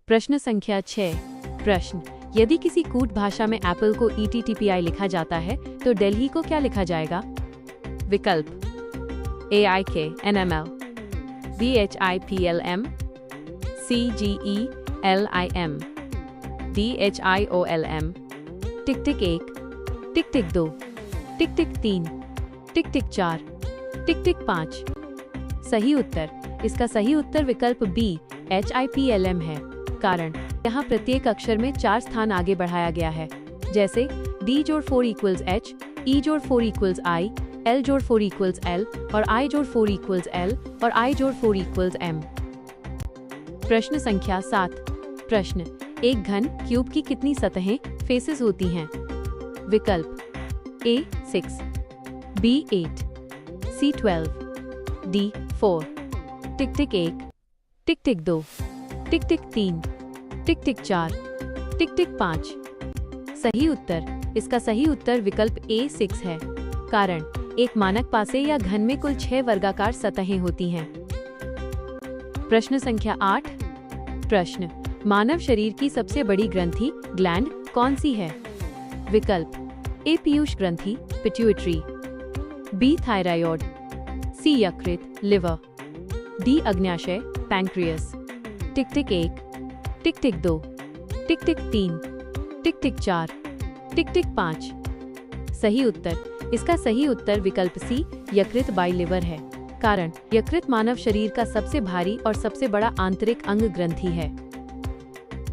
प्रश्न संख्या 6। प्रश्न, यदि किसी कूट भाषा में एप्पल को ETTPI लिखा जाता है तो दिल्ली को क्या लिखा जाएगा? विकल्प AIKNML, BHIPLM, CGELIM, DHIOLM। टिक टिक 1, टिक टिक 2, टिक टिक 3, टिक टिक 4, टिक टिक 5। सही उत्तर, इसका सही उत्तर विकल्प B HIPLM है। कारण, यहाँ प्रत्येक अक्षर में 4 स्थान आगे बढ़ाया गया है, जैसे D जोड़ 4 इक्वल्स H, E जोड़ 4 इक्वल्स I, L जोड़ 4 इक्वल्स L और I जोड़ 4 इक्वल्स L और I जोड़ 4 इक्वल्स M। प्रश्न संख्या 7। प्रश्न, एक घन क्यूब की कितनी सतहें फेसेस होती हैं? विकल्प A 6, B 8, C 12, D 4। टिक टिक 1, टिक टिक 2, टिक टिक 3, टिक टिक 4, टिक टिक 5। सही उत्तर, इसका सही उत्तर विकल्प A 6 है। कारण, एक मानक पासे या घन में कुल 6 वर्गाकार सतहें होती हैं। प्रश्न संख्या 8। प्रश्न, मानव शरीर की सबसे बड़ी ग्रंथि ग्लैंड कौन सी है? विकल्प A पीयूष ग्रंथि पिट्यूटरी, B थायराइड, C यकृत लिवर, D अग्न्याशय पैंक्रियास। टिक टिक 1, टिक टिक 2, टिक टिक 3, टिक टिक 4, टिक टिक 5। सही उत्तर, इसका सही उत्तर विकल्प C यकृत बाइलिवर है। कारण, यकृत मानव शरीर का सबसे भारी और सबसे बड़ा आंतरिक अंग ग्रंथि है।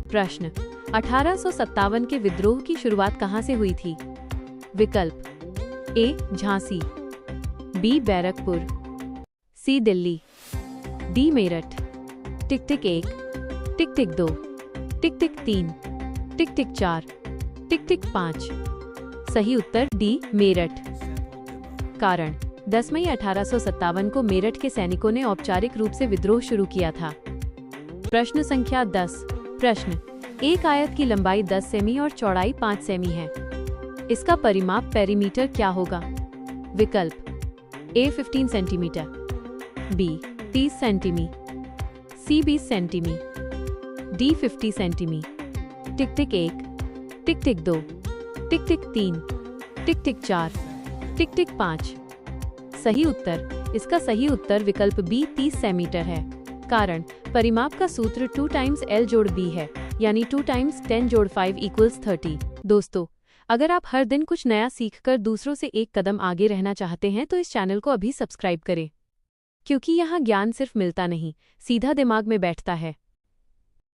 प्रश्न, 1857 के विद्रोह की शुरुआत कहां से हुई थी? विकल्प A Jhansi, B Barrackpore, C Delhi, D Meerut. टिक टिक 1, टिक टिक 2, टिक टिक 3, टिक टिक 4, टिक टिक 5। सही उत्तर D मेरठ। कारण, 10 मई 1857 को मेरठ के सैनिकों ने औपचारिक रूप से विद्रोह शुरू किया था। प्रश्न संख्या 10। प्रश्न, एक आयत की लंबाई 10 सेमी और चौड़ाई 5 सेमी है। इसका परिमाप पेरीमीटर क्या होगा? विकल्प A 15 centimetre, B 30 सेंटीमी, C 20 सेंटीमी, D 50 सेंटीमी। टिक टिक 1, टिक टिक 2, टिक टिक 3, टिक टिक 4, टिक टिक 5। सही उत्तर, इसका सही उत्तर विकल्प B 30 सेंटीमीटर है। कारण, परिमाप का सूत्र 2 टाइम्स L जोड़ B है, यानी 2 टाइम्स 10 जोड़ 5 इक्वल्स 30। दोस्तों, अगर आप हर दिन कुछ नया सीखकर दूसरों से एक कदम आगे रहना चाहते हैं तो इस चैनल को अभी सब्सक्राइब करें, क्योंकि यहाँ ज्ञान सिर्फ मिलता नहीं, सीधा दिमाग में बैठता है।